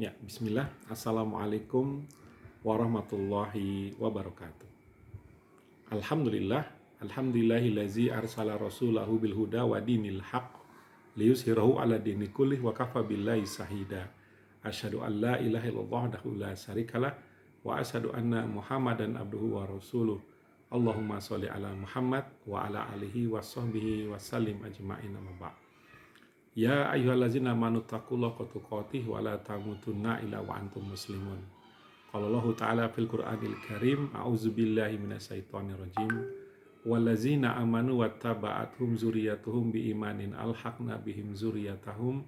Ya, bismillah. Assalamualaikum warahmatullahi wabarakatuh. Alhamdulillah, alhamdulillahillazi arsala rasulahu bil huda wa dinil haq liyuzhirahu ala dini kullih wa kafa billahi sahida. Asyhadu an la ilaha illallah wahdahu la syarikalah wa asyhadu anna Muhammadan abduhu wa rasuluh. Allahumma sholli ala Muhammad wa ala alihi wa sahbihi wa sallim ajma'in amma ba'd. Ya ayyuhallazina amanu taqullaha haqqa tuqatih wa la tamutunna illa wa antum muslimun. Qala Allah Ta'ala fil Qur'anil Karim, a'udzubillahi minasyaitonir rajim. Wallazina amanu wattaba'athum dzurriyyatuhum biimanin alhaqna bihim dzurriyyatahum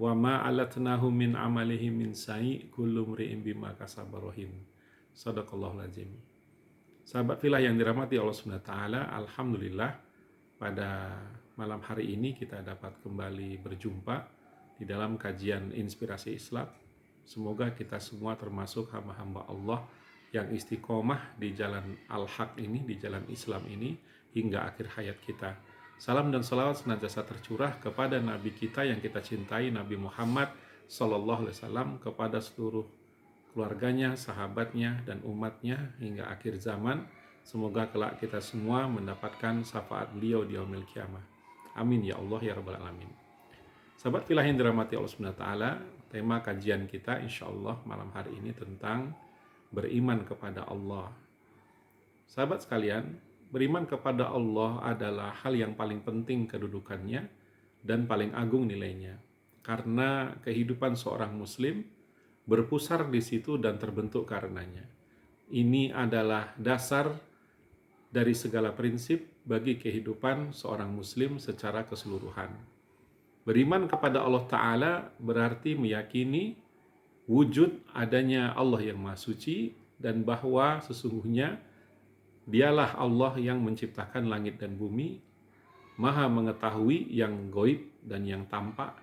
wa ma alatnahum min amalihim min sai' kullu mri'in bima kasaba rahim. Shadaqallahul azim. Sahabat filah yang dirahmati Allah Subhanahu wa taala, alhamdulillah pada malam hari ini kita dapat kembali berjumpa di dalam kajian Inspirasi Islam. Semoga kita semua termasuk hamba-hamba Allah yang istiqomah di jalan Al-Haq ini, di jalan Islam ini hingga akhir hayat kita. Salam dan salawat senantiasa tercurah kepada Nabi kita yang kita cintai, Nabi Muhammad Sallallahu Alaihi Wasallam, kepada seluruh keluarganya, sahabatnya, dan umatnya hingga akhir zaman. Semoga kelak kita semua mendapatkan syafaat beliau di yaumil qiyamah. Amin ya Allah ya rabbal alamin. Sahabat filah yang dirahmati Allah Subhanahu wa taala, tema kajian kita insyaallah malam hari ini tentang beriman kepada Allah. Sahabat sekalian, beriman kepada Allah adalah hal yang paling penting kedudukannya dan paling agung nilainya. Karena kehidupan seorang muslim berpusar di situ dan terbentuk karenanya. Ini adalah dasar dari segala prinsip bagi kehidupan seorang muslim secara keseluruhan. Beriman kepada Allah Ta'ala berarti meyakini wujud adanya Allah yang Maha Suci dan bahwa sesungguhnya Dialah Allah yang menciptakan langit dan bumi, Maha mengetahui yang gaib dan yang tampak.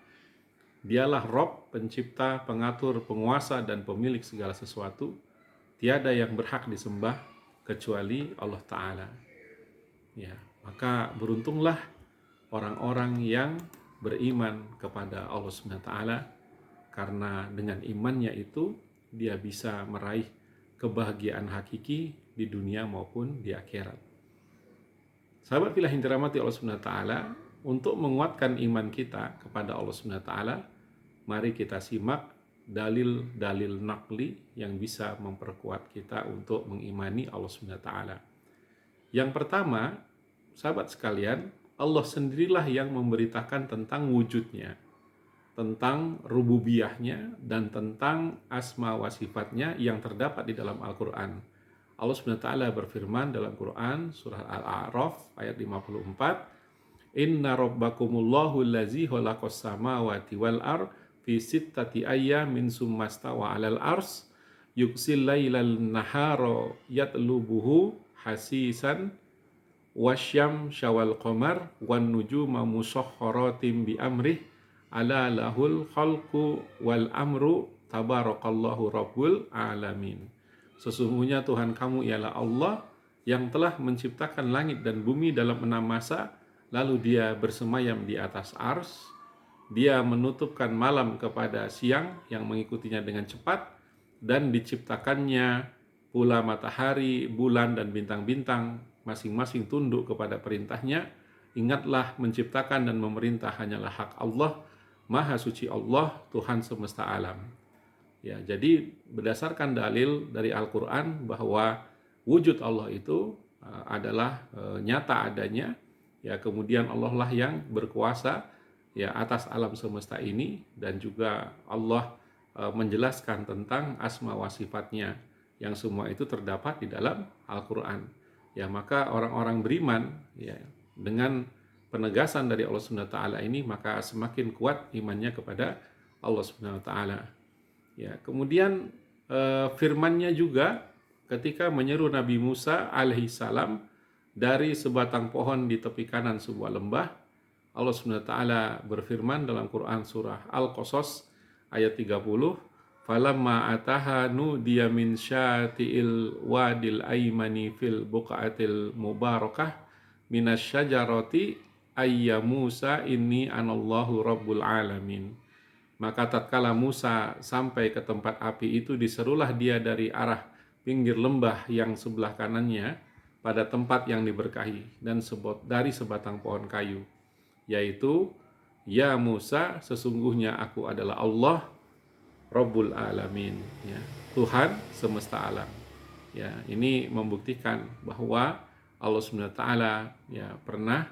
Dialah Rabb, pencipta, pengatur, penguasa, dan pemilik segala sesuatu. Tiada yang berhak disembah kecuali Allah Ta'ala. Ya, maka beruntunglah orang-orang yang beriman kepada Allah SWT, karena dengan imannya itu dia bisa meraih kebahagiaan hakiki di dunia maupun di akhirat. Sahabat filah yang dirahmati Allah SWT, untuk menguatkan iman kita kepada Allah SWT, mari kita simak dalil-dalil naqli yang bisa memperkuat kita untuk mengimani Allah SWT. Yang pertama, sahabat sekalian, Allah sendirilah yang memberitakan tentang wujudnya, tentang rububiyahnya, dan tentang asma wa sifatnya yang terdapat di dalam Al-Quran. Allah SWT berfirman dalam Quran surah Al-A'raf ayat 54, Inna rabbakumullahu allazi khalaqas samawati wal ar fi sittati ayyamin summastawa 'alal ars yuksil lailal nahara yatlubuhu hasisan wasyam syawal qamar wan nujuma musakkharatin bi amrih ala lahul khalqu wal amru tabarakallahu rabbul alamin. Sesungguhnya Tuhan kamu ialah Allah yang telah menciptakan langit dan bumi dalam 6 masa, lalu dia bersemayam di atas ars. Dia menutupkan malam kepada siang yang mengikutinya dengan cepat, dan diciptakannya pula matahari, bulan, dan bintang-bintang, masing-masing tunduk kepada perintahnya. Ingatlah, menciptakan dan memerintah hanyalah hak Allah, Maha Suci Allah, Tuhan semesta alam. Ya, jadi berdasarkan dalil dari Al-Quran bahwa wujud Allah itu adalah nyata adanya, ya, kemudian Allah lah yang berkuasa ya atas alam semesta ini, dan juga Allah menjelaskan tentang asma wa sifatnya yang semua itu terdapat di dalam Al-Quran. Ya, maka orang-orang beriman ya dengan penegasan dari Allah Subhanahu wa taala ini, maka semakin kuat imannya kepada Allah Subhanahu wa taala. Ya, kemudian firman-Nya juga ketika menyeru Nabi Musa alaihissalam dari sebatang pohon di tepi kanan sebuah lembah, Allah Subhanahu wa taala berfirman dalam Quran surah Al-Qasas ayat 30, falamma ataha nudiya min syati'il wadil aymani fil buqatil mubarakah minasyajarati ayya Musa inni anallahu rabbul alamin. Maka tatkala Musa sampai ke tempat api itu, diserulah dia dari arah pinggir lembah yang sebelah kanannya pada tempat yang diberkahi dan dari sebatang pohon kayu, yaitu, "Ya Musa, sesungguhnya aku adalah Allah Rabbul Alamin," ya, Tuhan semesta alam. Ya, ini membuktikan bahwa Allah SWT ya pernah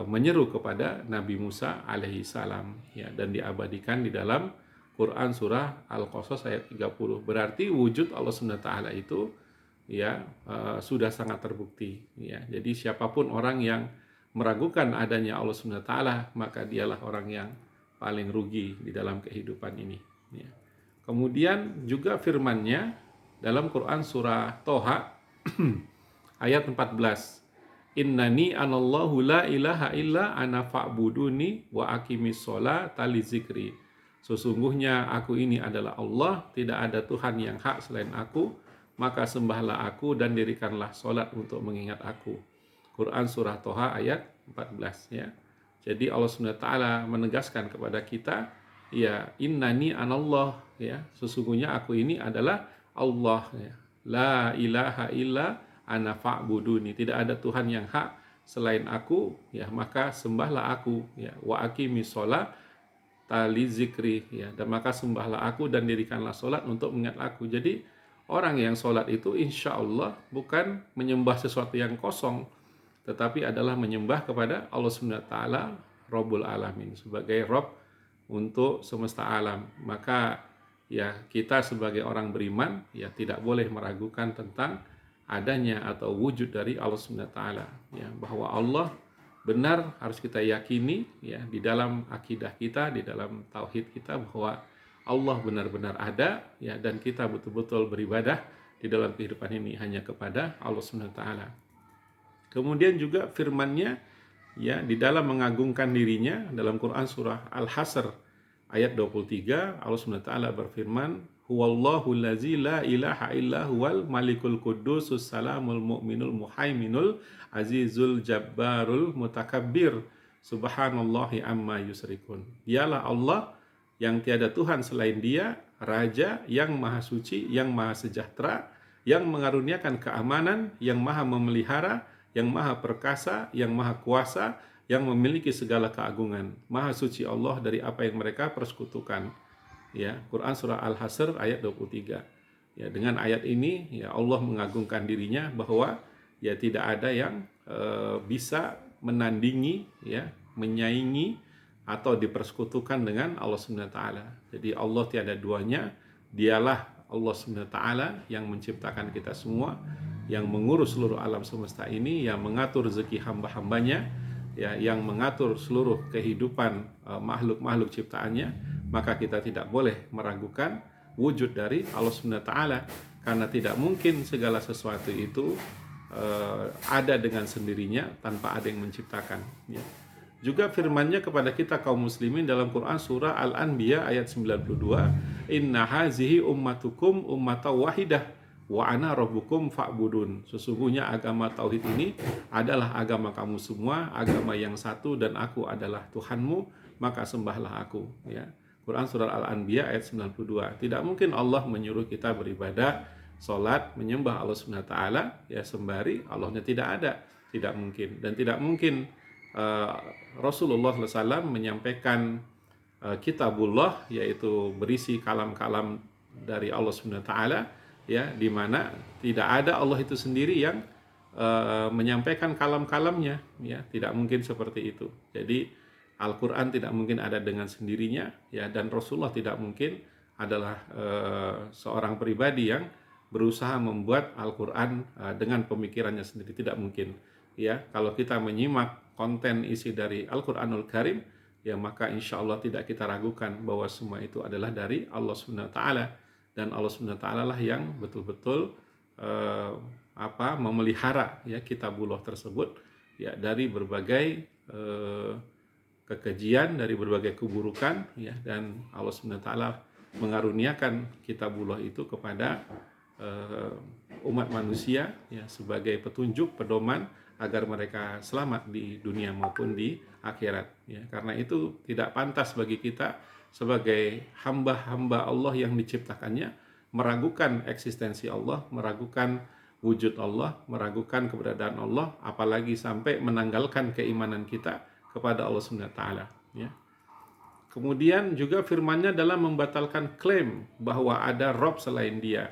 menyeru kepada Nabi Musa alaihi salam, ya, dan diabadikan di dalam Quran surah Al-Qasas ayat 30. Berarti wujud Allah SWT itu ya sudah sangat terbukti, ya. Jadi siapapun orang yang meragukan adanya Allah SWT, maka dialah orang yang paling rugi di dalam kehidupan ini, ya. Kemudian juga firman-Nya dalam Quran surah Toha ayat 14, "Innani anallahu la ilaha illa ana fa'buduni wa aqimis sholata li zikri." Sesungguhnya aku ini adalah Allah, tidak ada Tuhan yang hak selain aku, maka sembahlah aku dan dirikanlah sholat untuk mengingat aku. Quran surah Toha ayat 14, ya. Jadi Allah SWT menegaskan kepada kita, ya, innani anallah, ya, sesungguhnya aku ini adalah Allah, ya. La ilaha illa ana fa'buduni, tidak ada Tuhan yang hak selain aku, ya, maka sembahlah aku, ya, wa aqimis sholat tali zikri, ya, dan maka sembahlah aku dan dirikanlah sholat untuk mengingat aku. Jadi orang yang sholat itu insya Allah bukan menyembah sesuatu yang kosong, tetapi adalah menyembah kepada Allah SWT Rabbul Alamin, sebagai Rabb untuk semesta alam. Maka ya kita sebagai orang beriman ya tidak boleh meragukan tentang adanya atau wujud dari Allah SWT, ya, bahwa Allah benar harus kita yakini, ya, di dalam akidah kita, di dalam tauhid kita, bahwa Allah benar-benar ada, ya, dan kita betul-betul beribadah di dalam kehidupan ini hanya kepada Allah SWT. Kemudian juga firman-Nya, ya, di dalam mengagungkan dirinya dalam Quran surah Al-Hasr ayat 23, Allah SWT berfirman, "Huwallahu allazi la ilaha illa huwal malikul qudusus salamul mu'minul muhaiminul azizul jabbarul mutakabbir subhanallahi amma yusrikun." Dialah Allah yang tiada Tuhan selain Dia, Raja yang maha suci, yang maha sejahtera, yang mengaruniakan keamanan, yang maha memelihara, yang maha perkasa, yang maha kuasa, yang memiliki segala keagungan. Maha suci Allah dari apa yang mereka persekutukan. Ya, Quran surah Al-Hasr ayat 23. Ya, dengan ayat ini ya Allah mengagungkan dirinya bahwa ya tidak ada yang bisa menandingi, ya, menyaingi atau dipersekutukan dengan Allah SWT. Jadi Allah tiada duanya, dialah Allah SWT yang menciptakan kita semua, yang mengurus seluruh alam semesta ini, yang mengatur rezeki hamba-hambanya, ya, yang mengatur seluruh kehidupan makhluk-makhluk ciptaannya. Maka kita tidak boleh meragukan wujud dari Allah SWT, karena tidak mungkin segala sesuatu itu ada dengan sendirinya tanpa ada yang menciptakan, ya. Juga firman-Nya kepada kita kaum muslimin dalam Quran surah Al-Anbiya ayat 92, "Inna hazihi ummatukum ummata wahidah wa ana rabbukum fa'budun." Sesungguhnya agama tauhid ini adalah agama kamu semua, agama yang satu, dan aku adalah Tuhanmu, maka sembahlah aku, ya. Quran surah Al-Anbiya ayat 92. Tidak mungkin Allah menyuruh kita beribadah, sholat, menyembah Allah SWT, ya, sembari Allahnya tidak ada. Tidak mungkin. Dan tidak mungkin Rasulullah SAW menyampaikan kitabullah, yaitu berisi kalam-kalam dari Allah SWT, ya, di mana tidak ada Allah itu sendiri yang menyampaikan kalam-kalamnya, ya, tidak mungkin seperti itu. Jadi Al-Quran tidak mungkin ada dengan sendirinya, ya, dan Rasulullah tidak mungkin adalah seorang pribadi yang berusaha membuat Al-Quran dengan pemikirannya sendiri, tidak mungkin, ya. Kalau kita menyimak konten isi dari Al-Quranul Karim, ya, maka insya Allah tidak kita ragukan bahwa semua itu adalah dari Allah SWT, dan Allah SWT lah yang betul-betul memelihara, ya, kitabullah tersebut, ya, dari berbagai kekejian, dari berbagai keburukan, ya, dan Allah SWT mengaruniakan kitabullah itu kepada umat manusia, ya, sebagai petunjuk, pedoman agar mereka selamat di dunia maupun di akhirat, ya. Karena itu tidak pantas bagi kita sebagai hamba-hamba Allah yang diciptakannya meragukan eksistensi Allah, meragukan wujud Allah, meragukan keberadaan Allah, apalagi sampai menanggalkan keimanan kita kepada Allah Subhanahu wa taala, ya. Kemudian juga firman-Nya dalam membatalkan klaim bahwa ada Rob selain Dia.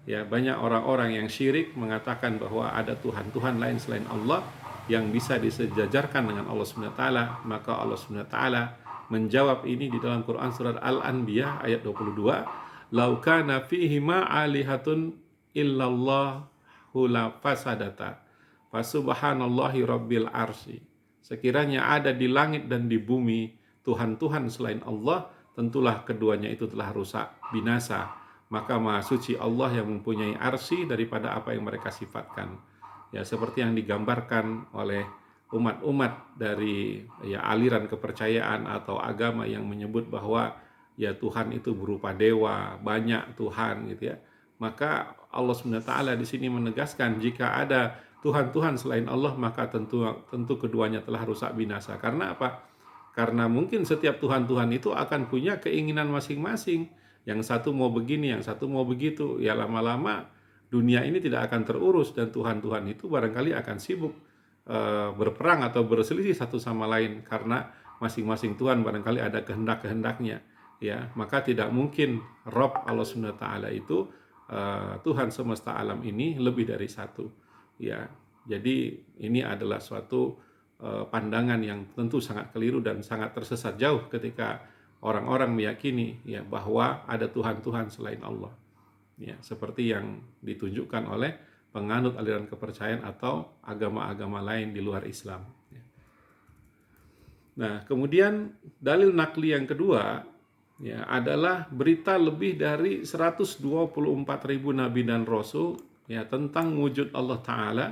Ya, banyak orang-orang yang syirik mengatakan bahwa ada Tuhan-Tuhan lain selain Allah yang bisa disejajarkan dengan Allah Subhanahu wa taala. Maka Allah Subhanahu wa taala menjawab ini di dalam Quran surat Al-Anbiya ayat 22, "Lau kana fihi ma alihatun illallahu la fasadata. Fasubhanallahi rabbil arsy." Sekiranya ada di langit dan di bumi Tuhan-Tuhan selain Allah, tentulah keduanya itu telah rusak, binasa. Maka Maha Suci Allah yang mempunyai arsy daripada apa yang mereka sifatkan. Ya, seperti yang digambarkan oleh umat-umat dari aliran kepercayaan atau agama yang menyebut bahwa ya Tuhan itu berupa dewa, banyak Tuhan gitu ya. Maka Allah SWT di sini menegaskan jika ada Tuhan-Tuhan selain Allah maka tentu keduanya telah rusak binasa. Karena apa? Karena mungkin setiap Tuhan-Tuhan itu akan punya keinginan masing-masing. Yang satu mau begini, yang satu mau begitu. Ya lama-lama dunia ini tidak akan terurus dan Tuhan-Tuhan itu barangkali akan sibuk berperang atau berselisih satu sama lain karena masing-masing Tuhan barangkali ada kehendak-kehendaknya. Ya, maka tidak mungkin Rob Allah Subhanahu wa taala itu Tuhan semesta alam ini lebih dari satu. Ya, jadi ini adalah suatu pandangan yang tentu sangat keliru dan sangat tersesat jauh ketika orang-orang meyakini ya bahwa ada Tuhan-Tuhan selain Allah. Ya, seperti yang ditunjukkan oleh penganut aliran kepercayaan atau agama-agama lain di luar Islam. Nah, kemudian dalil nakli yang kedua ya adalah berita lebih dari 124.000 nabi dan rasul ya tentang wujud Allah Ta'ala,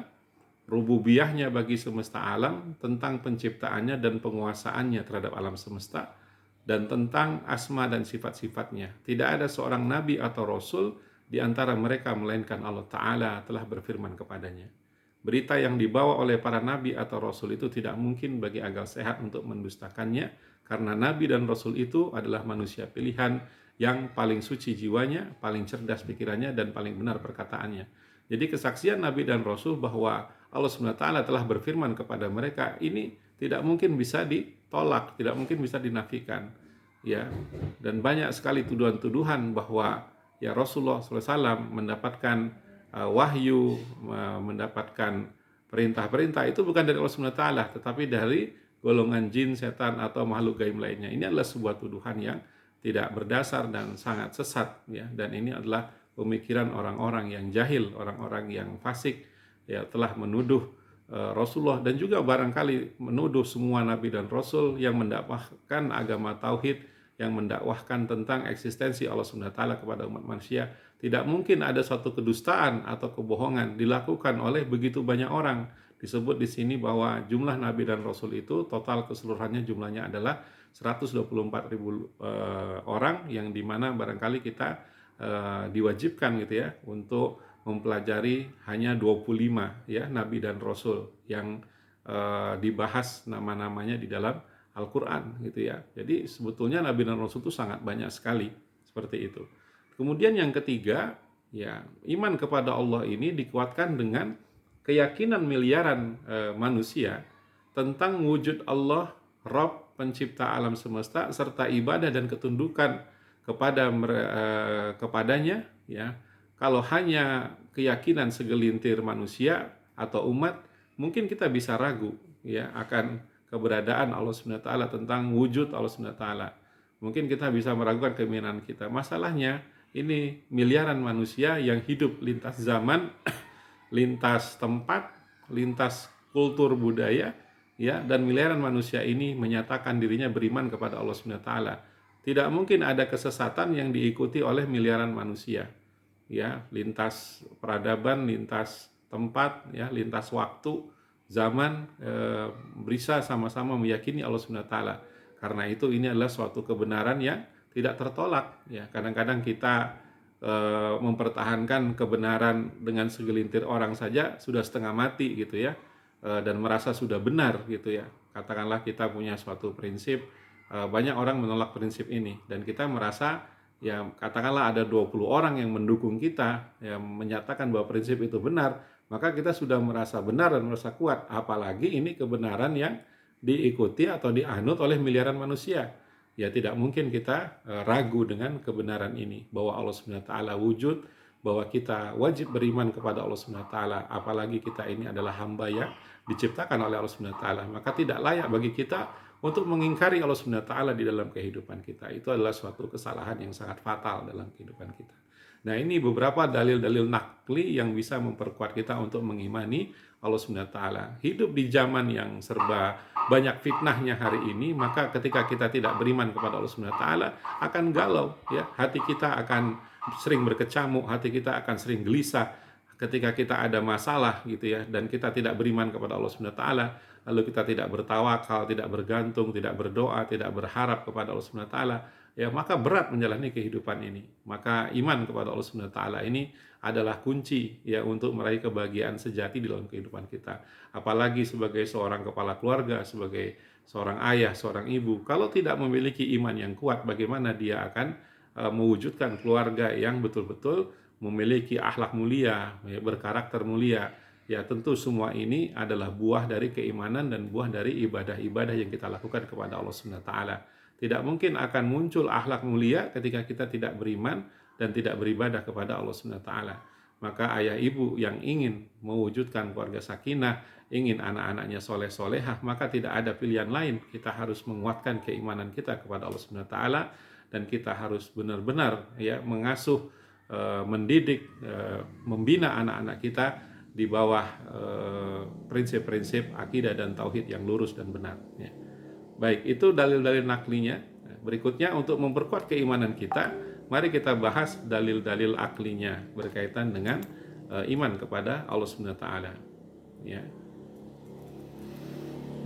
rububiyahnya bagi semesta alam, tentang penciptaannya dan penguasaannya terhadap alam semesta, dan tentang asma dan sifat-sifatnya. Tidak ada seorang nabi atau rasul di antara mereka melainkan Allah Ta'ala telah berfirman kepadanya. Berita yang dibawa oleh para nabi atau rasul itu tidak mungkin bagi akal sehat untuk mendustakannya, karena nabi dan rasul itu adalah manusia pilihan yang paling suci jiwanya, paling cerdas pikirannya, dan paling benar perkataannya. Jadi kesaksian nabi dan rasul bahwa Allah SWT telah berfirman kepada mereka ini tidak mungkin bisa ditolak, tidak mungkin bisa dinafikan. Ya, dan banyak sekali tuduhan-tuduhan bahwa ya Rasulullah SAW mendapatkan wahyu, mendapatkan perintah-perintah itu bukan dari Allah SWT, tetapi dari golongan jin, setan atau makhluk gaib lainnya. Ini adalah sebuah tuduhan yang tidak berdasar dan sangat sesat ya, dan ini adalah pemikiran orang-orang yang jahil, orang-orang yang fasik ya telah menuduh Rasulullah dan juga barangkali menuduh semua nabi dan rasul yang mendakwahkan agama tauhid, yang mendakwahkan tentang eksistensi Allah Subhanahu wa taala kepada umat manusia. Tidak mungkin ada suatu kedustaan atau kebohongan dilakukan oleh begitu banyak orang. Disebut di sini bahwa jumlah nabi dan rasul itu total keseluruhannya jumlahnya adalah 124.000 orang, yang dimana barangkali kita diwajibkan gitu ya untuk mempelajari hanya 25 ya nabi dan rasul yang dibahas nama-namanya di dalam Al-Qur'an gitu ya. Jadi sebetulnya nabi dan rasul itu sangat banyak sekali seperti itu. Kemudian yang ketiga ya, iman kepada Allah ini dikuatkan dengan keyakinan miliaran manusia tentang wujud Allah, Rabb, pencipta alam semesta, serta ibadah dan ketundukan kepadanya ya. Kalau hanya keyakinan segelintir manusia atau umat, mungkin kita bisa ragu ya akan keberadaan Allah Subhanahu wa taala, tentang wujud Allah Subhanahu wa taala. Mungkin kita bisa meragukan keimanan kita. Masalahnya ini miliaran manusia yang hidup lintas zaman, lintas tempat, lintas kultur budaya ya, dan miliaran manusia ini menyatakan dirinya beriman kepada Allah Subhanahu wa taala. Tidak mungkin ada kesesatan yang diikuti oleh miliaran manusia. Ya, lintas peradaban, lintas tempat, ya, lintas waktu, zaman, bisa sama-sama meyakini Allah Subhanahu wa taala. Karena itu ini adalah suatu kebenaran yang tidak tertolak. Ya, kadang-kadang kita mempertahankan kebenaran dengan segelintir orang saja sudah setengah mati gitu ya, dan merasa sudah benar gitu ya. Katakanlah kita punya suatu prinsip banyak orang menolak prinsip ini, dan kita merasa ya katakanlah ada 20 orang yang mendukung kita, yang menyatakan bahwa prinsip itu benar, maka kita sudah merasa benar dan merasa kuat. Apalagi ini kebenaran yang diikuti atau dianut oleh miliaran manusia. Ya tidak mungkin kita ragu dengan kebenaran ini, bahwa Allah Subhanahu wa taala wujud, bahwa kita wajib beriman kepada Allah Subhanahu wa taala, apalagi kita ini adalah hamba yang diciptakan oleh Allah Subhanahu wa taala. Maka tidak layak bagi kita untuk mengingkari Allah Subhanahu wa taala di dalam kehidupan kita. Itu adalah suatu kesalahan yang sangat fatal dalam kehidupan kita. Nah, ini beberapa dalil-dalil nakli yang bisa memperkuat kita untuk mengimani Allah Subhanahu wa taala. Hidup di zaman yang serba banyak fitnahnya hari ini, maka ketika kita tidak beriman kepada Allah Subhanahu wa taala akan galau, ya. Hati kita akan sering berkecamuk, hati kita akan sering gelisah ketika kita ada masalah gitu ya, dan kita tidak beriman kepada Allah Subhanahu wa taala, lalu kita tidak bertawakal, tidak bergantung, tidak berdoa, tidak berharap kepada Allah Subhanahu wa taala, ya maka berat menjalani kehidupan ini. Maka iman kepada Allah Subhanahu wa taala ini adalah kunci ya untuk meraih kebahagiaan sejati di dalam kehidupan kita. Apalagi sebagai seorang kepala keluarga, sebagai seorang ayah, seorang ibu, kalau tidak memiliki iman yang kuat, bagaimana dia akan mewujudkan keluarga yang betul-betul memiliki akhlak mulia, ya, berkarakter mulia. Ya tentu semua ini adalah buah dari keimanan dan buah dari ibadah-ibadah yang kita lakukan kepada Allah Subhanahu wa taala. Tidak mungkin akan muncul akhlak mulia ketika kita tidak beriman dan tidak beribadah kepada Allah Subhanahu wa taala. Maka ayah ibu yang ingin mewujudkan keluarga sakinah, ingin anak-anaknya soleh solehah, maka tidak ada pilihan lain. Kita harus menguatkan keimanan kita kepada Allah Subhanahu wa taala, dan kita harus benar-benar ya mengasuh, mendidik, membina anak-anak kita di bawah prinsip-prinsip akidah dan tauhid yang lurus dan benar. Ya. Baik, itu dalil-dalil naklinya. Berikutnya untuk memperkuat keimanan kita, mari kita bahas dalil-dalil aklinya berkaitan dengan iman kepada Allah Subhanahu wa taala. Ya.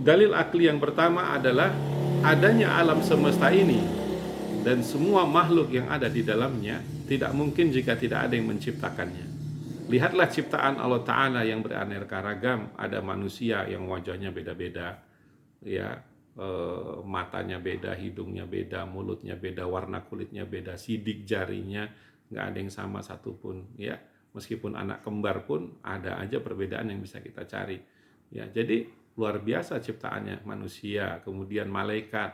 Dalil akli yang pertama adalah adanya alam semesta ini dan semua makhluk yang ada di dalamnya tidak mungkin jika tidak ada yang menciptakannya. Lihatlah ciptaan Allah Ta'ala yang beraneka ragam. Ada manusia yang wajahnya beda-beda, ya, matanya beda, hidungnya beda, mulutnya beda, warna kulitnya beda, sidik jarinya nggak ada yang sama satupun, ya. Meskipun anak kembar pun ada aja perbedaan yang bisa kita cari, ya. Jadi luar biasa ciptaannya manusia, kemudian malaikat,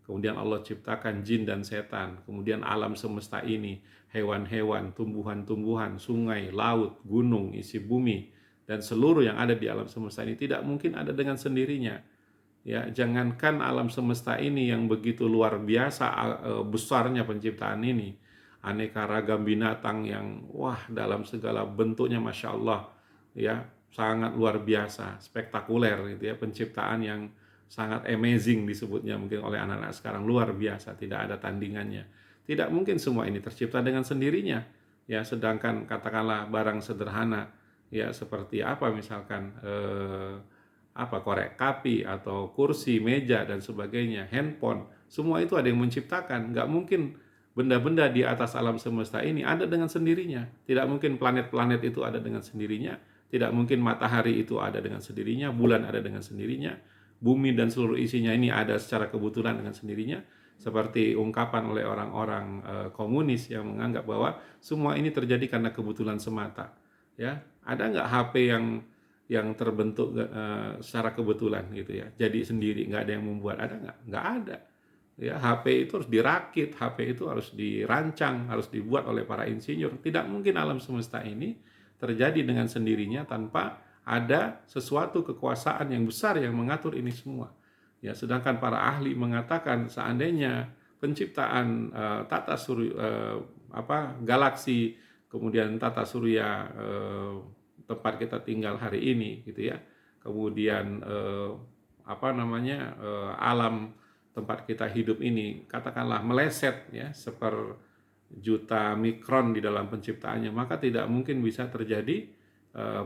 kemudian Allah ciptakan jin dan setan, kemudian alam semesta ini, hewan-hewan, tumbuhan-tumbuhan, sungai, laut, gunung, isi bumi, dan seluruh yang ada di alam semesta ini tidak mungkin ada dengan sendirinya. Ya, jangankan alam semesta ini yang begitu luar biasa besarnya penciptaan ini, aneka ragam binatang yang wah dalam segala bentuknya masya Allah, ya sangat luar biasa, spektakuler gitu ya, penciptaan yang sangat amazing disebutnya mungkin oleh anak-anak sekarang, luar biasa, tidak ada tandingannya. Tidak mungkin semua ini tercipta dengan sendirinya. Ya, sedangkan katakanlah barang sederhana ya seperti apa misalkan korek api atau kursi, meja dan sebagainya, handphone, semua itu ada yang menciptakan. Nggak mungkin benda-benda di atas alam semesta ini ada dengan sendirinya. Tidak mungkin planet-planet itu ada dengan sendirinya. Tidak mungkin matahari itu ada dengan sendirinya, bulan ada dengan sendirinya, bumi dan seluruh isinya ini ada secara kebetulan dengan sendirinya, seperti ungkapan oleh orang-orang komunis yang menganggap bahwa semua ini terjadi karena kebetulan semata. Ya, ada nggak HP yang terbentuk secara kebetulan gitu ya, jadi sendiri, nggak ada yang membuat, ada nggak? Nggak ada. Ya, HP itu harus dirakit, HP itu harus dirancang, harus dibuat oleh para insinyur. Tidak mungkin alam semesta ini terjadi dengan sendirinya tanpa ada sesuatu kekuasaan yang besar yang mengatur ini semua. Ya, sedangkan para ahli mengatakan seandainya penciptaan tata surya galaksi, kemudian tata surya tempat kita tinggal hari ini gitu ya. Kemudian alam tempat kita hidup ini katakanlah meleset ya seperjuta mikron di dalam penciptaannya, maka tidak mungkin bisa terjadi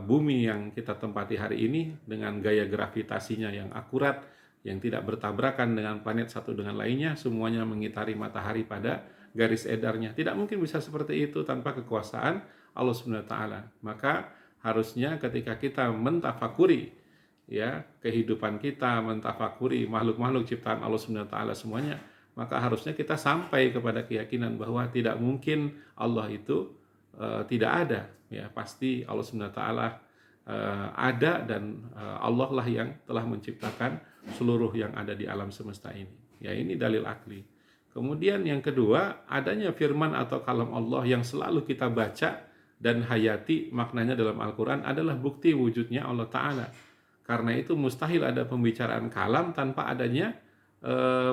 bumi yang kita tempati hari ini dengan gaya gravitasinya yang akurat, yang tidak bertabrakan dengan planet satu dengan lainnya, semuanya mengitari matahari pada garis edarnya. Tidak mungkin bisa seperti itu tanpa kekuasaan Allah Subhanahu wa taala. Maka harusnya ketika kita mentafakuri ya kehidupan kita, mentafakuri makhluk-makhluk ciptaan Allah Subhanahu wa taala semuanya, maka harusnya kita sampai kepada keyakinan bahwa tidak mungkin Allah itu tidak ada, ya pasti Allah Subhanahu wa taala ada, dan Allah lah yang telah menciptakan seluruh yang ada di alam semesta ini. Ya, ini dalil akli. Kemudian yang kedua, adanya firman atau kalam Allah yang selalu kita baca dan hayati maknanya dalam Al-Quran adalah bukti wujudnya Allah Ta'ala. Karena itu mustahil ada pembicaraan kalam tanpa adanya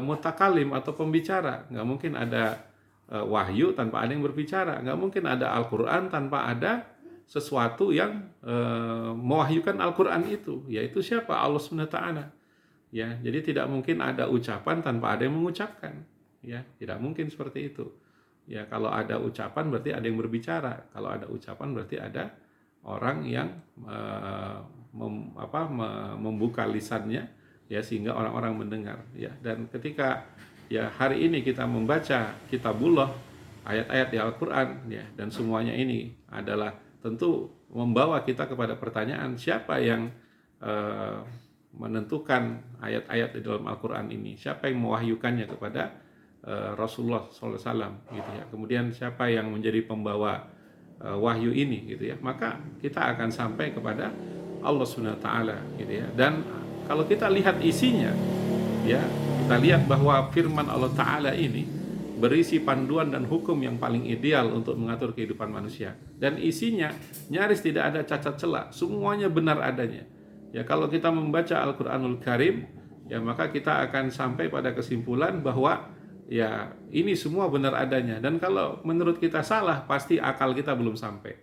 mutakalim atau pembicara. Nggak mungkin ada wahyu tanpa ada yang berbicara. Nggak mungkin ada Al-Quran tanpa ada sesuatu yang mewahyukan Al-Quran itu. Yaitu siapa? Allah SWT. Ya, jadi tidak mungkin ada ucapan tanpa ada yang mengucapkan. Ya, tidak mungkin seperti itu. Ya, kalau ada ucapan berarti ada yang berbicara. Kalau ada ucapan berarti ada orang yang membuka lisannya, ya, sehingga orang-orang mendengar. Ya, dan ketika ya hari ini kita membaca kitabullah, ayat-ayat di Al-Quran, ya, dan semuanya ini adalah tentu membawa kita kepada pertanyaan, siapa yang menentukan ayat-ayat di dalam Al-Quran ini? Siapa yang mewahyukannya kepada Rasulullah SAW, gitu ya. Kemudian siapa yang menjadi pembawa wahyu ini, gitu ya. Maka kita akan sampai kepada Allah SWT, gitu ya. Dan kalau kita lihat isinya, ya, kita lihat bahwa firman Allah Ta'ala ini berisi panduan dan hukum yang paling ideal untuk mengatur kehidupan manusia. Dan isinya nyaris tidak ada cacat celah, semuanya benar adanya. Ya, kalau kita membaca Al-Quranul Karim, ya, maka kita akan sampai pada kesimpulan bahwa ya ini semua benar adanya. Dan kalau menurut kita salah, pasti akal kita belum sampai.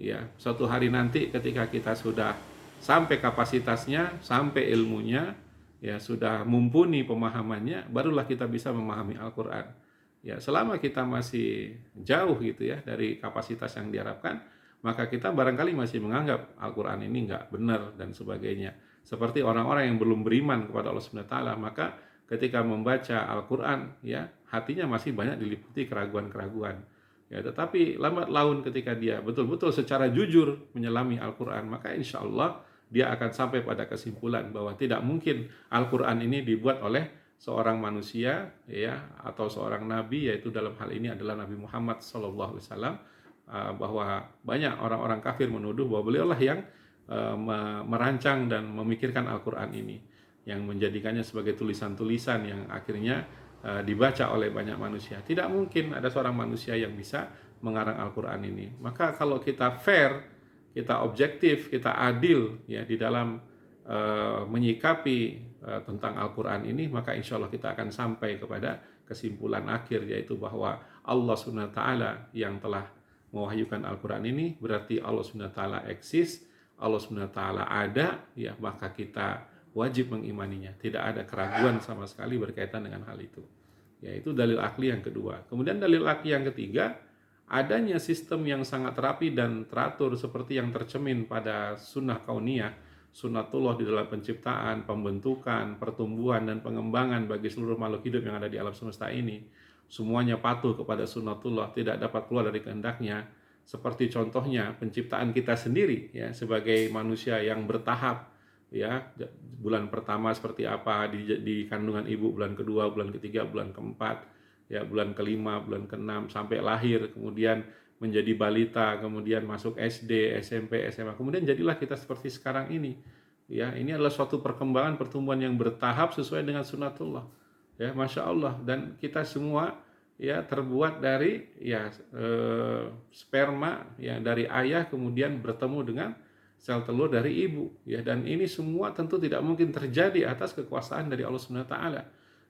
Ya, suatu hari nanti ketika kita sudah sampai kapasitasnya, sampai ilmunya, ya sudah mumpuni pemahamannya, barulah kita bisa memahami Al-Quran. Ya, selama kita masih jauh gitu ya dari kapasitas yang diharapkan, maka kita barangkali masih menganggap Al-Quran ini nggak benar dan sebagainya. Seperti orang-orang yang belum beriman kepada Allah Subhanahu wa taala, maka ketika membaca Al-Quran, ya hatinya masih banyak diliputi keraguan-keraguan. Ya, tetapi lambat laun ketika dia betul-betul secara jujur menyelami Al-Quran, maka insya Allah dia akan sampai pada kesimpulan bahwa tidak mungkin Al-Quran ini dibuat oleh seorang manusia, ya, atau seorang nabi, yaitu dalam hal ini adalah Nabi Muhammad SAW. Bahwa banyak orang-orang kafir menuduh bahwa beliaulah yang merancang dan memikirkan Al-Quran ini, yang menjadikannya sebagai tulisan-tulisan yang akhirnya dibaca oleh banyak manusia. Tidak mungkin ada seorang manusia yang bisa mengarang Al-Quran ini. Maka kalau kita fair, kita objektif, kita adil, ya, di dalam menyikapi tentang Al-Quran ini, maka insya Allah kita akan sampai kepada kesimpulan akhir, yaitu bahwa Allah SWT yang telah mewahyukan Al-Quran ini, berarti Allah SWT eksis, Allah SWT ada, ya, maka kita wajib mengimaninya. Tidak ada keraguan sama sekali berkaitan dengan hal itu. Yaitu dalil akli yang kedua. Kemudian dalil akli yang ketiga, adanya sistem yang sangat rapi dan teratur seperti yang tercemin pada sunnah kauniyah, sunnatullah di dalam penciptaan, pembentukan, pertumbuhan, dan pengembangan bagi seluruh makhluk hidup yang ada di alam semesta ini. Semuanya patuh kepada sunnatullah, tidak dapat keluar dari kehendaknya. Seperti contohnya penciptaan kita sendiri, ya, sebagai manusia yang bertahap. Ya, bulan pertama seperti apa di kandungan ibu, bulan kedua, bulan ketiga, bulan keempat, ya, bulan kelima, bulan keenam, sampai lahir, kemudian menjadi balita, kemudian masuk SD, SMP, SMA, kemudian jadilah kita seperti sekarang ini. Ya, ini adalah suatu perkembangan pertumbuhan yang bertahap sesuai dengan sunnatullah. Ya, masya Allah. Dan kita semua, ya, terbuat dari, ya, sperma, ya, dari ayah, kemudian bertemu dengan sel telur dari ibu, ya, dan ini semua tentu tidak mungkin terjadi atas kekuasaan dari Allah Subhanahu wa taala.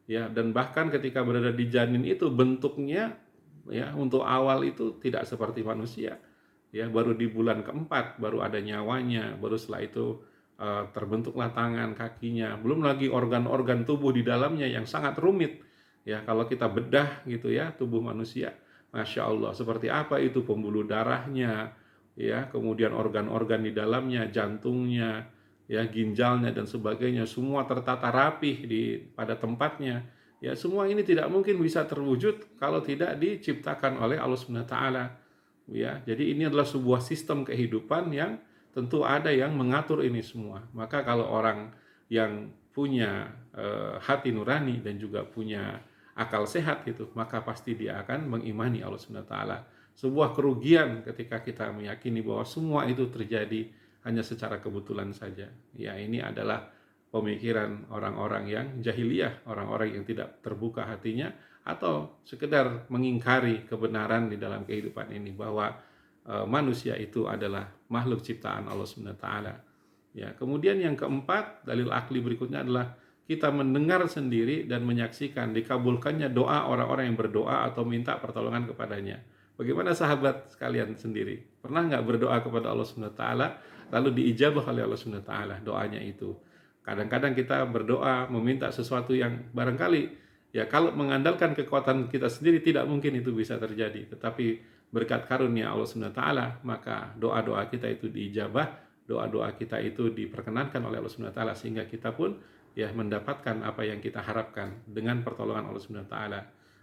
Ya, dan bahkan ketika berada di janin itu bentuknya, ya, untuk awal itu tidak seperti manusia. Ya, baru di bulan keempat baru ada nyawanya, baru setelah itu terbentuklah tangan, kakinya, belum lagi organ-organ tubuh di dalamnya yang sangat rumit. Ya, kalau kita bedah gitu ya tubuh manusia, masya Allah, seperti apa itu pembuluh darahnya, ya, kemudian organ-organ di dalamnya, jantungnya, ya, ginjalnya dan sebagainya, semua tertata rapih pada tempatnya. Ya, semua ini tidak mungkin bisa terwujud kalau tidak diciptakan oleh Allah Subhanahu wa taala. Ya, jadi ini adalah sebuah sistem kehidupan yang tentu ada yang mengatur ini semua. Maka kalau orang yang punya hati nurani dan juga punya akal sehat itu, maka pasti dia akan mengimani Allah Subhanahu wa taala. Sebuah kerugian ketika kita meyakini bahwa semua itu terjadi hanya secara kebetulan saja. Ya, ini adalah pemikiran orang-orang yang jahiliyah, orang-orang yang tidak terbuka hatinya atau sekedar mengingkari kebenaran di dalam kehidupan ini, bahwa manusia itu adalah makhluk ciptaan Allah Subhanahu wa taala. Ya, kemudian yang keempat, dalil akli berikutnya adalah kita mendengar sendiri dan menyaksikan dikabulkannya doa orang-orang yang berdoa atau minta pertolongan kepadanya. Bagaimana sahabat sekalian sendiri? Pernah nggak berdoa kepada Allah Subhanahu wa taala lalu diijabah oleh Allah Subhanahu wa taala doanya itu? Kadang-kadang kita berdoa meminta sesuatu yang barangkali ya kalau mengandalkan kekuatan kita sendiri tidak mungkin itu bisa terjadi, tetapi berkat karunia Allah Subhanahu wa taala maka doa-doa kita itu diijabah, doa-doa kita itu diperkenankan oleh Allah Subhanahu wa taala, sehingga kita pun ya mendapatkan apa yang kita harapkan dengan pertolongan Allah Subhanahu wa taala.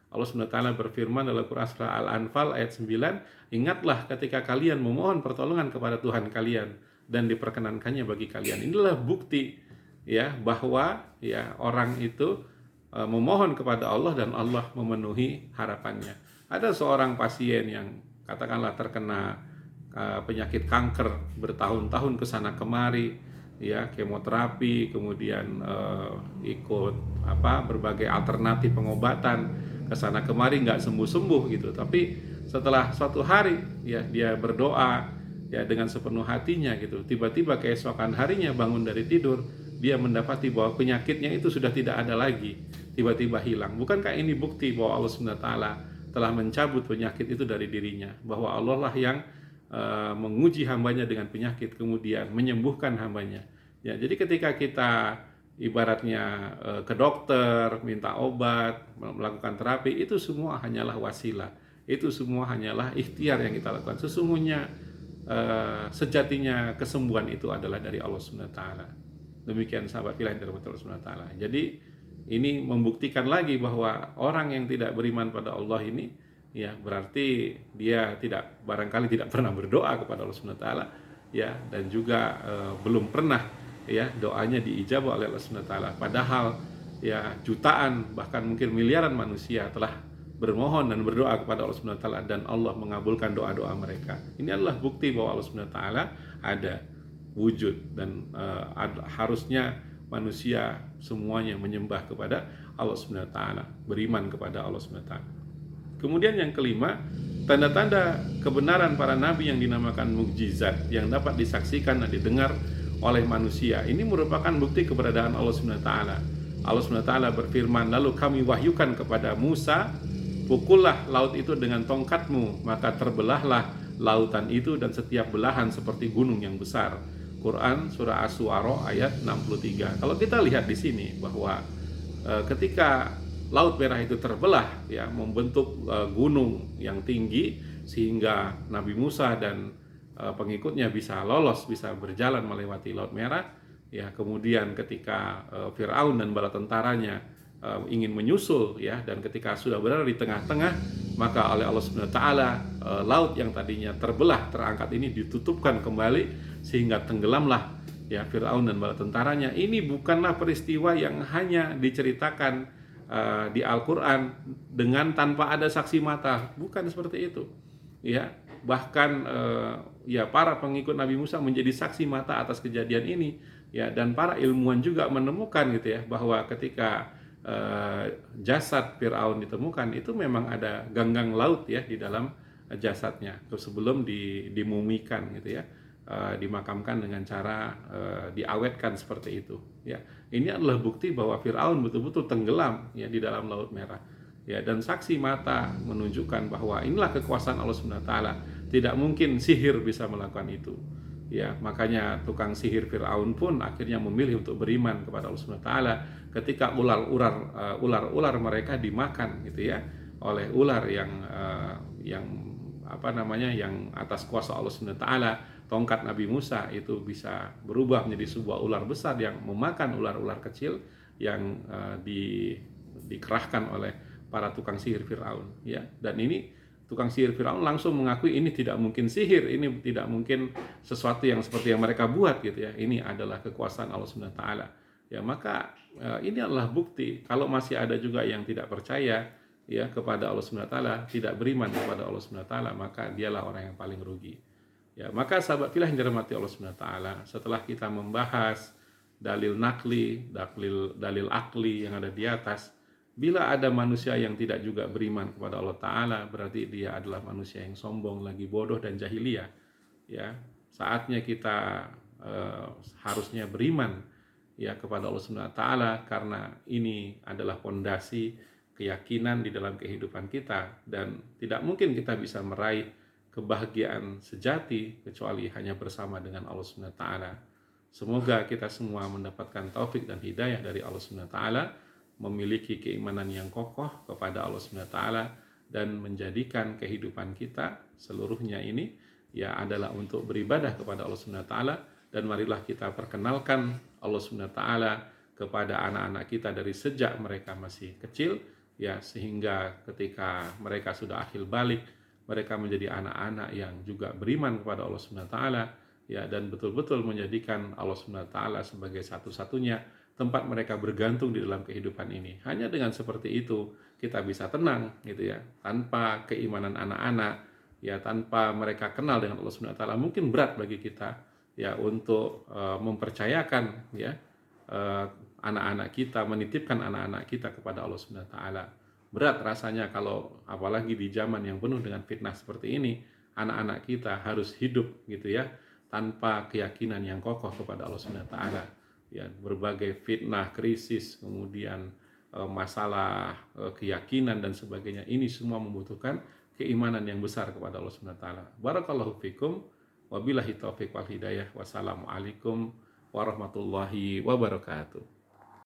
Allah Subhanahu wa taala berfirman dalam Quran surah Al-Anfal ayat 9, ingatlah ketika kalian memohon pertolongan kepada Tuhan kalian dan diperkenankannya bagi kalian. Inilah bukti ya bahwa ya orang itu memohon kepada Allah dan Allah memenuhi harapannya. Ada seorang pasien yang katakanlah terkena penyakit kanker bertahun-tahun kesana kemari, ya kemoterapi, kemudian ikut berbagai alternatif pengobatan kesana kemari nggak sembuh-sembuh gitu. Tapi setelah suatu hari ya dia berdoa ya dengan sepenuh hatinya gitu, tiba-tiba keesokan harinya bangun dari tidur, dia mendapati bahwa penyakitnya itu sudah tidak ada lagi, tiba-tiba hilang. Bukankah ini bukti bahwa Allah Subhanahu wa taala telah mencabut penyakit itu dari dirinya, bahwa Allah lah yang menguji hambanya dengan penyakit kemudian menyembuhkan hambanya. Ya, jadi ketika kita ibaratnya ke dokter, minta obat, melakukan terapi, itu semua hanyalah wasilah. Itu semua hanyalah ikhtiar yang kita lakukan. Sesungguhnya sejatinya kesembuhan itu adalah dari Allah Subhanahu wa taala. Demikian sahabat pilihan dari Allah Subhanahu wa taala. Jadi ini membuktikan lagi bahwa orang yang tidak beriman pada Allah ini ya berarti dia barangkali tidak pernah berdoa kepada Allah Subhanahu wa taala ya, dan juga belum pernah ya doanya diijabah oleh Allah Subhanahu wa taala. Padahal ya jutaan bahkan mungkin miliaran manusia telah bermohon dan berdoa kepada Allah Subhanahu wa taala dan Allah mengabulkan doa-doa mereka. Ini adalah bukti bahwa Allah Subhanahu wa taala ada wujud dan harusnya manusia semuanya menyembah kepada Allah Subhanahu wa taala, beriman kepada Allah Subhanahu wa taala. Kemudian yang kelima, tanda-tanda kebenaran para nabi yang dinamakan mukjizat yang dapat disaksikan dan didengar oleh manusia. Ini merupakan bukti keberadaan Allah Subhanahu wa taala. Allah Subhanahu wa taala berfirman, lalu kami wahyukan kepada Musa, pukullah laut itu dengan tongkatmu, maka terbelahlah lautan itu dan setiap belahan seperti gunung yang besar. Quran surah Asy-Syu'ara ayat 63. Kalau kita lihat di sini bahwa ketika Laut Merah itu terbelah ya, membentuk gunung yang tinggi sehingga Nabi Musa dan pengikutnya bisa lolos, bisa berjalan melewati Laut Merah ya. Kemudian ketika Firaun dan bala tentaranya ingin menyusul ya, dan ketika sudah berada di tengah-tengah, maka oleh Allah Subhanahu wa taala laut yang tadinya terbelah, terangkat ini ditutupkan kembali sehingga tenggelamlah ya Firaun dan bala tentaranya. Ini bukanlah peristiwa yang hanya diceritakan di Al-Quran dengan tanpa ada saksi mata, bukan seperti itu ya. Bahkan ya para pengikut Nabi Musa menjadi saksi mata atas kejadian ini ya, dan para ilmuwan juga menemukan gitu ya bahwa ketika jasad Firaun ditemukan itu memang ada ganggang laut ya di dalam jasadnya sebelum dimumikan gitu ya, dimakamkan dengan cara diawetkan seperti itu ya. Ini adalah bukti bahwa Firaun betul-betul tenggelam ya di dalam Laut Merah ya, dan saksi mata menunjukkan bahwa inilah kekuasaan Allah Subhanahu wa taala. Tidak mungkin sihir bisa melakukan itu ya. Makanya tukang sihir Firaun pun akhirnya memilih untuk beriman kepada Allah Subhanahu wa taala ketika ular mereka dimakan gitu ya oleh ular yang yang atas kuasa Allah Subhanahu wa taala. Tongkat Nabi Musa itu bisa berubah menjadi sebuah ular besar yang memakan ular-ular kecil yang dikerahkan oleh para tukang sihir Firaun ya. Dan ini tukang sihir Firaun langsung mengakui ini tidak mungkin sihir, ini tidak mungkin sesuatu yang seperti yang mereka buat gitu ya. Ini adalah kekuasaan Allah Subhanahu wa taala. Ya, maka ini adalah bukti kalau masih ada juga yang tidak percaya ya kepada Allah Subhanahu wa taala, tidak beriman kepada Allah Subhanahu wa taala, maka dialah orang yang paling rugi. Ya, maka sahabat pilih yang dirahmati Allah Subhanahu wa taala, setelah kita membahas dalil nakli, dalil akli yang ada di atas, bila ada manusia yang tidak juga beriman kepada Allah taala, berarti dia adalah manusia yang sombong, lagi bodoh dan jahiliyah. Ya, saatnya kita harusnya beriman ya kepada Allah Subhanahu wa taala, karena ini adalah pondasi keyakinan di dalam kehidupan kita, dan tidak mungkin kita bisa meraih kebahagiaan sejati kecuali hanya bersama dengan Allah Subhanahu wa taala. Semoga kita semua mendapatkan taufik dan hidayah dari Allah Subhanahu wa taala, memiliki keimanan yang kokoh kepada Allah Subhanahu wa taala, dan menjadikan kehidupan kita seluruhnya ini ya adalah untuk beribadah kepada Allah Subhanahu wa taala. Dan marilah kita perkenalkan Allah Subhanahu wa taala kepada anak-anak kita dari sejak mereka masih kecil ya, sehingga ketika mereka sudah akhir balik, mereka menjadi anak-anak yang juga beriman kepada Allah Subhanahu wa taala ya, dan betul-betul menjadikan Allah Subhanahu wa taala sebagai satu-satunya tempat mereka bergantung di dalam kehidupan ini. Hanya dengan seperti itu kita bisa tenang gitu ya. Tanpa keimanan anak-anak ya, tanpa mereka kenal dengan Allah Subhanahu wa taala, mungkin berat bagi kita ya untuk mempercayakan ya anak-anak kita, menitipkan anak-anak kita kepada Allah Subhanahu wa taala. Berat rasanya kalau apalagi di zaman yang penuh dengan fitnah seperti ini, anak-anak kita harus hidup gitu ya tanpa keyakinan yang kokoh kepada Allah Subhanahu wa taala. Ya, berbagai fitnah, krisis, kemudian masalah keyakinan dan sebagainya, ini semua membutuhkan keimanan yang besar kepada Allah Subhanahu wa taala. Barakallahu fikum. Wabillahi taufiq wal hidayah. Wassalamualaikum warahmatullahi wabarakatuh.